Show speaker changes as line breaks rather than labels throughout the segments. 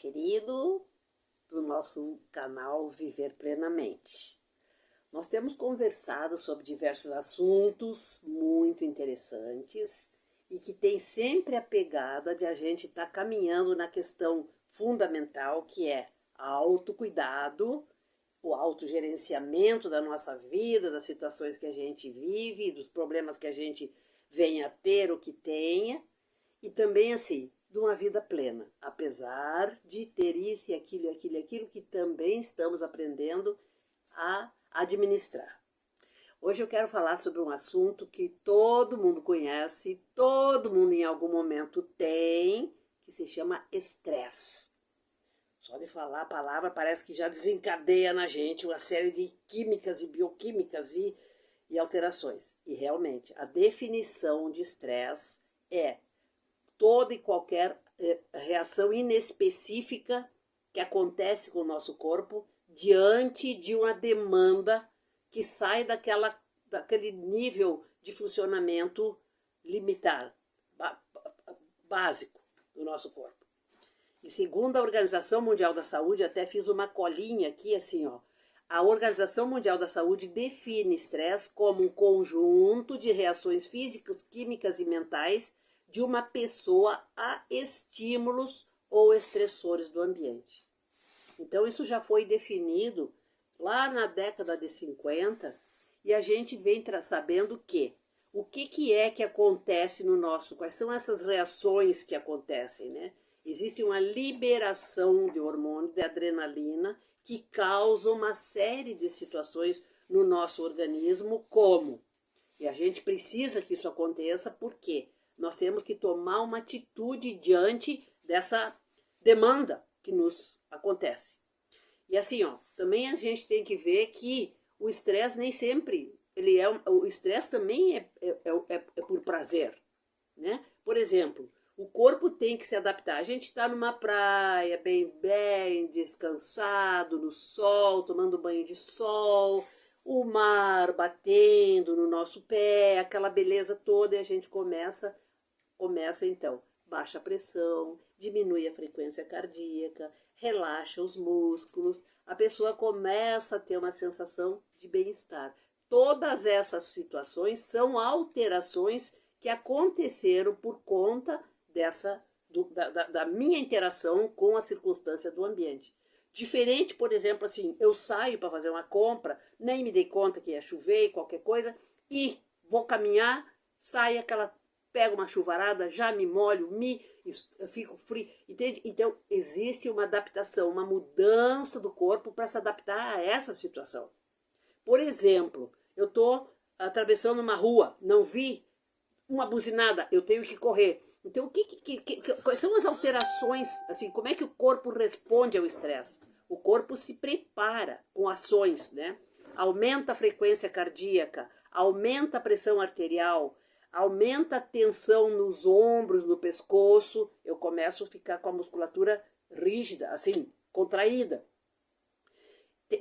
querido do nosso canal Viver Plenamente. Nós temos conversado sobre diversos assuntos muito interessantes e que tem sempre a pegada de a gente estar caminhando na questão fundamental, que é autocuidado, o autogerenciamento da nossa vida, das situações que a gente vive, dos problemas que a gente venha a ter ou que tenha, e também assim, de uma vida plena, apesar de ter isso e aquilo que também estamos aprendendo a administrar. Hoje eu quero falar sobre um assunto que todo mundo conhece, todo mundo em algum momento tem, que se chama estresse. Só de falar a palavra parece que já desencadeia na gente uma série de químicas e bioquímicas e alterações. E realmente, a definição de estresse é toda e qualquer reação inespecífica que acontece com o nosso corpo diante de uma demanda que sai daquele nível de funcionamento limitado, básico do nosso corpo. E segundo a Organização Mundial da Saúde, até fiz uma colinha aqui assim, ó. A Organização Mundial da Saúde define estresse como um conjunto de reações físicas, químicas e mentais de uma pessoa a estímulos ou estressores do ambiente. Então isso já foi definido lá na década de 50 e a gente vem sabendo o que é que acontece no nosso, quais são essas reações que acontecem, né? Existe uma liberação de hormônio, de adrenalina, que causa uma série de situações no nosso organismo, e a gente precisa que isso aconteça, porque nós temos que tomar uma atitude diante dessa demanda que nos acontece. E assim, ó, também a gente tem que ver que o estresse nem sempre, o estresse também é por prazer, né? Por exemplo, o corpo tem que se adaptar. A gente está numa praia, bem descansado, no sol, tomando banho de sol, o mar batendo no nosso pé, aquela beleza toda, e a gente começa então, baixa a pressão, diminui a frequência cardíaca, relaxa os músculos, a pessoa começa a ter uma sensação de bem-estar. Todas essas situações são alterações que aconteceram por conta da minha interação com a circunstância do ambiente. Diferente, por exemplo, assim, eu saio para fazer uma compra, nem me dei conta que ia chover, qualquer coisa, e vou caminhar, pego uma chuvarada, já me molho, fico frio, entende? Então, existe uma adaptação, uma mudança do corpo para se adaptar a essa situação. Por exemplo, eu estou atravessando uma rua, não vi uma buzinada, eu tenho que correr. Então, quais são as alterações, assim, como é que o corpo responde ao estresse? O corpo se prepara com ações, né? Aumenta a frequência cardíaca, aumenta a pressão arterial, aumenta a tensão nos ombros, no pescoço, eu começo a ficar com a musculatura rígida, assim, contraída.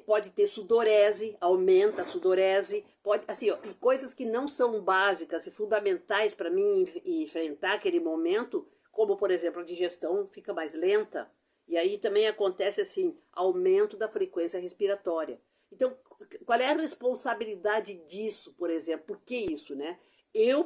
Pode ter sudorese, aumenta a sudorese, pode, assim, ó, e coisas que não são básicas e fundamentais para mim enfrentar aquele momento, como, por exemplo, a digestão fica mais lenta, e aí também acontece, assim, aumento da frequência respiratória. Então, qual é a responsabilidade disso, por exemplo? Por que isso, né?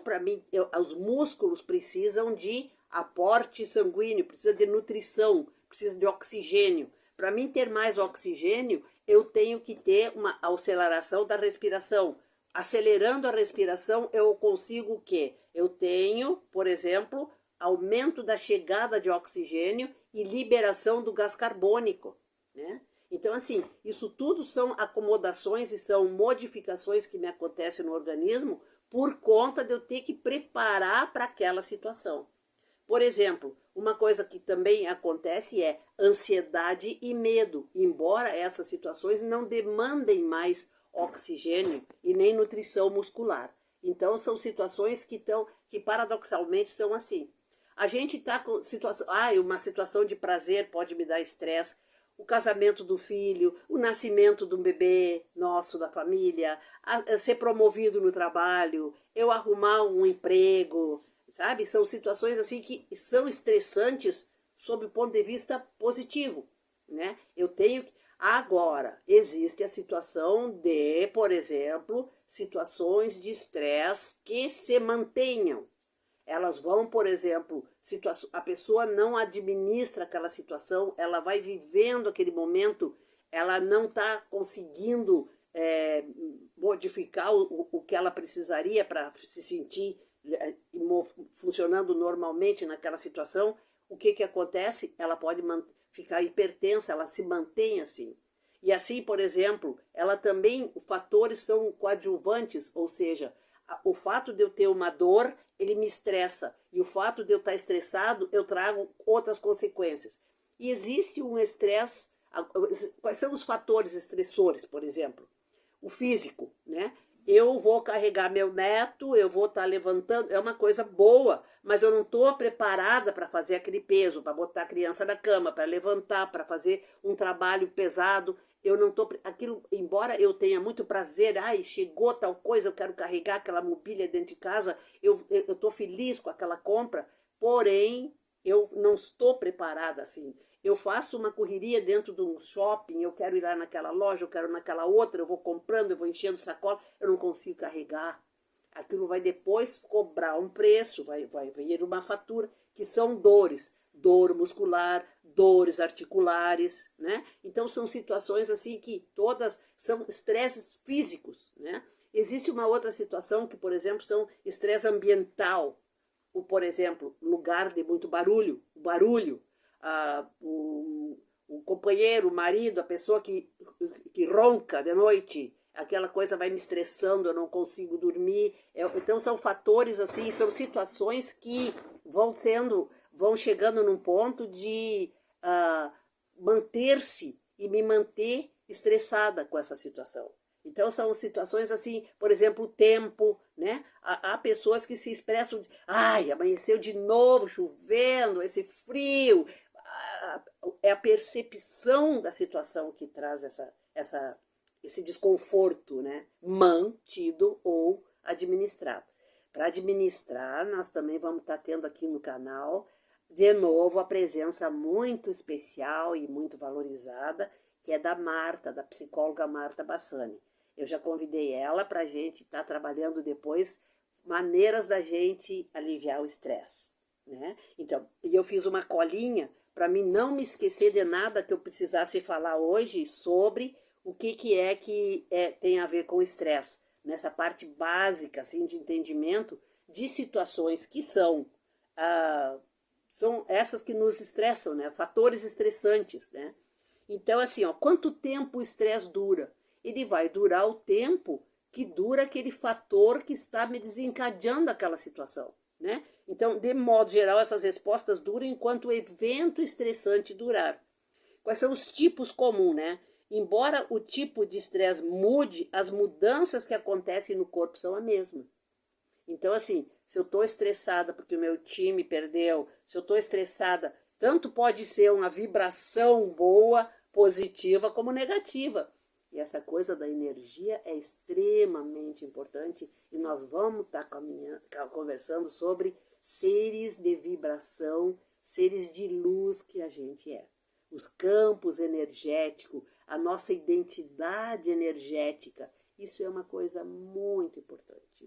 Para mim, os músculos precisam de aporte sanguíneo, precisa de nutrição, precisa de oxigênio. Para mim ter mais oxigênio, eu tenho que ter uma aceleração da respiração. Acelerando a respiração, eu consigo o quê? Eu tenho, por exemplo, aumento da chegada de oxigênio e liberação do gás carbônico, né? Então, assim, isso tudo são acomodações e são modificações que me acontecem no organismo por conta de eu ter que preparar para aquela situação. Por exemplo, uma coisa que também acontece é ansiedade e medo, embora essas situações não demandem mais oxigênio e nem nutrição muscular. Então, são situações que paradoxalmente são assim. A gente está com situação, uma situação de prazer pode me dar estresse, o casamento do filho, o nascimento de um bebê nosso, da família, ser promovido no trabalho, eu arrumar um emprego, sabe? São situações assim que são estressantes sob o ponto de vista positivo, né? Eu tenho que... Agora, existe a situação de, por exemplo, situações de estresse que se mantenham. Elas vão, por exemplo, a pessoa não administra aquela situação, ela vai vivendo aquele momento, ela não está conseguindo modificar o que ela precisaria para se sentir funcionando normalmente naquela situação. O que acontece? Ela pode ficar hipertensa, ela se mantém assim. E assim, por exemplo, ela também, os fatores são coadjuvantes, ou seja, o fato de eu ter uma dor, ele me estressa. E o fato de eu estar estressado, eu trago outras consequências. E existe um estresse. Quais são os fatores estressores, por exemplo? O físico, né? Eu vou carregar meu neto, eu vou estar levantando, é uma coisa boa, mas eu não estou preparada para fazer aquele peso, para botar a criança na cama, para levantar, para fazer um trabalho pesado. Eu não estou, aquilo, embora eu tenha muito prazer, ai, chegou tal coisa, eu quero carregar aquela mobília dentro de casa, eu estou feliz com aquela compra, porém, eu não estou preparada assim. Eu faço uma correria dentro de um shopping, eu quero ir lá naquela loja, eu quero naquela outra, eu vou comprando, eu vou enchendo sacola, eu não consigo carregar. Aquilo vai depois cobrar um preço, vai vir uma fatura, que são dores, dor muscular, dores articulares, né? Então são situações assim que todas são estresses físicos, né? Existe uma outra situação que, por exemplo, são estresse ambiental, ou, por exemplo, lugar de muito barulho, o companheiro, o marido, a pessoa que ronca de noite, aquela coisa vai me estressando, eu não consigo dormir. Então são fatores assim, são situações que vão chegando num ponto de manter-se e me manter estressada com essa situação. Então são situações assim, por exemplo, o tempo, né? Há pessoas que se expressam, ai, amanheceu de novo, chovendo, esse frio. É a percepção da situação que traz esse desconforto, né? Mantido ou administrado. Para administrar, nós também vamos estar tendo aqui no canal, de novo, a presença muito especial e muito valorizada, que é da Marta, da psicóloga Marta Bassani. Eu já convidei ela para a gente estar trabalhando depois maneiras da gente aliviar o estresse, né? Então, eu fiz uma colinha para mim não me esquecer de nada que eu precisasse falar hoje sobre o que tem a ver com o estresse, nessa parte básica assim, de entendimento de situações que são essas que nos estressam, né? Fatores estressantes, né? Então, assim, ó, quanto tempo o estresse dura? Ele vai durar o tempo que dura aquele fator que está me desencadeando aquela situação, né? Então, de modo geral, essas respostas duram enquanto o evento estressante durar. Quais são os tipos comuns, né? Embora o tipo de estresse mude, as mudanças que acontecem no corpo são a mesma. Então, assim, se eu estou estressada porque o meu time perdeu, se eu estou estressada, tanto pode ser uma vibração boa, positiva, como negativa. E essa coisa da energia é extremamente importante e nós vamos estar conversando sobre seres de vibração, seres de luz que a gente é. Os campos energéticos, a nossa identidade energética, isso é uma coisa muito importante,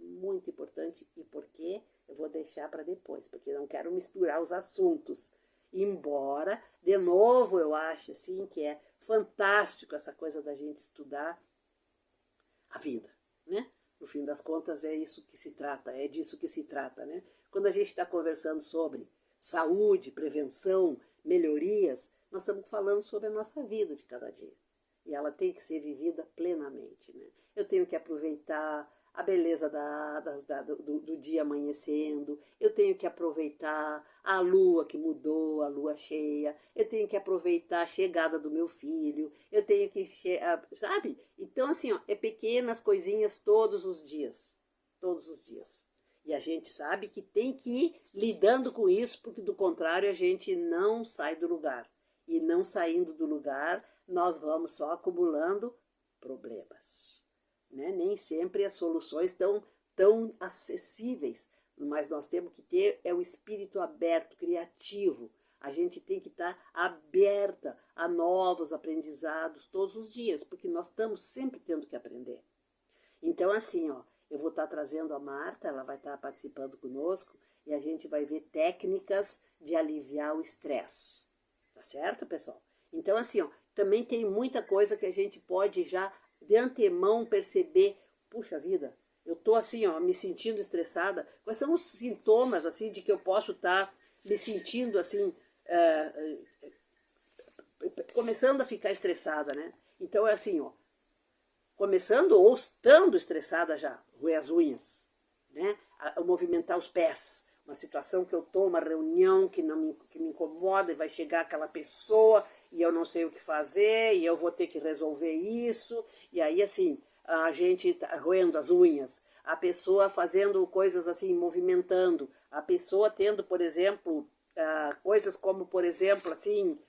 e por quê? Eu vou deixar para depois, porque não quero misturar os assuntos. Embora, de novo, eu acho assim que é fantástico essa coisa da gente estudar a vida, né? No fim das contas é isso que se trata, é disso que se trata, né? Quando a gente está conversando sobre saúde, prevenção, melhorias, nós estamos falando sobre a nossa vida de cada dia. E ela tem que ser vivida plenamente, né? Eu tenho que aproveitar a beleza do dia amanhecendo, eu tenho que aproveitar a lua que mudou, a lua cheia, eu tenho que aproveitar a chegada do meu filho, eu tenho que, sabe? Então, assim, ó, é pequenas coisinhas todos os dias, E a gente sabe que tem que ir lidando com isso, porque do contrário a gente não sai do lugar. E não saindo do lugar, nós vamos só acumulando problemas, né? Nem sempre as soluções estão tão acessíveis, mas nós temos que ter o espírito aberto, criativo, A gente tem que estar aberta a novos aprendizados todos os dias, porque nós estamos sempre tendo que aprender. Então, assim, ó, eu vou estar trazendo a Marta, ela vai estar participando conosco e a gente vai ver técnicas de aliviar o estresse. Tá certo, pessoal? Então, assim, ó, também tem muita coisa que a gente pode já de antemão perceber. Puxa vida, eu tô assim, ó, me sentindo estressada. Quais são os sintomas, assim, de que eu posso estar me sentindo, assim, começando a ficar estressada, né? Então, é assim, ó, começando ou estando estressada já, roer as unhas, né? Movimentar os pés. Uma situação que eu estou, uma reunião que me incomoda e vai chegar aquela pessoa e eu não sei o que fazer e eu vou ter que resolver isso. E aí, assim, a gente tá roendo as unhas, a pessoa fazendo coisas assim, movimentando, a pessoa tendo, por exemplo, coisas como, por exemplo, assim,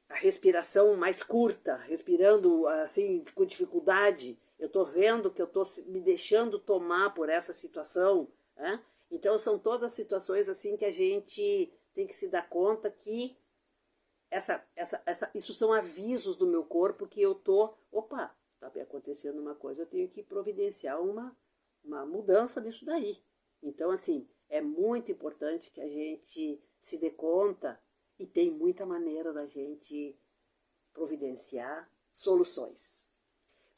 a respiração mais curta, respirando assim com dificuldade. Eu estou vendo que eu estou me deixando tomar por essa situação, né? Então são todas situações assim que a gente tem que se dar conta que isso são avisos do meu corpo que eu tô, opa, está acontecendo uma coisa, eu tenho que providenciar uma mudança nisso daí. Então, assim, é muito importante que a gente se dê conta e tem muita maneira da gente providenciar soluções.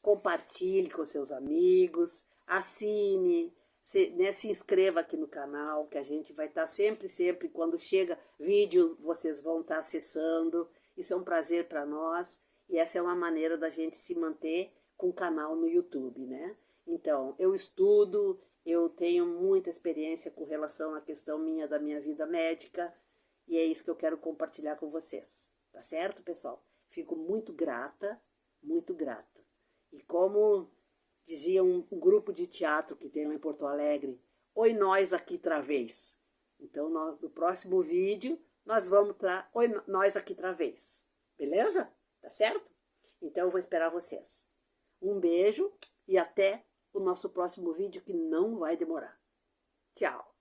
Compartilhe com seus amigos, assine, se inscreva aqui no canal, que a gente vai estar sempre, quando chega vídeo, vocês vão estar acessando. Isso é um prazer para nós e essa é uma maneira da gente se manter com o canal no YouTube, né? Então, eu estudo, eu tenho muita experiência com relação à questão da minha vida médica e é isso que eu quero compartilhar com vocês, tá certo, pessoal? Fico muito grata, muito grata. E como dizia um grupo de teatro que tem lá em Porto Alegre, oi nós aqui outra vez. Então, no próximo vídeo, nós vamos para oi nós aqui outra vez. Beleza? Tá certo? Então, eu vou esperar vocês. Um beijo e até o nosso próximo vídeo, que não vai demorar. Tchau!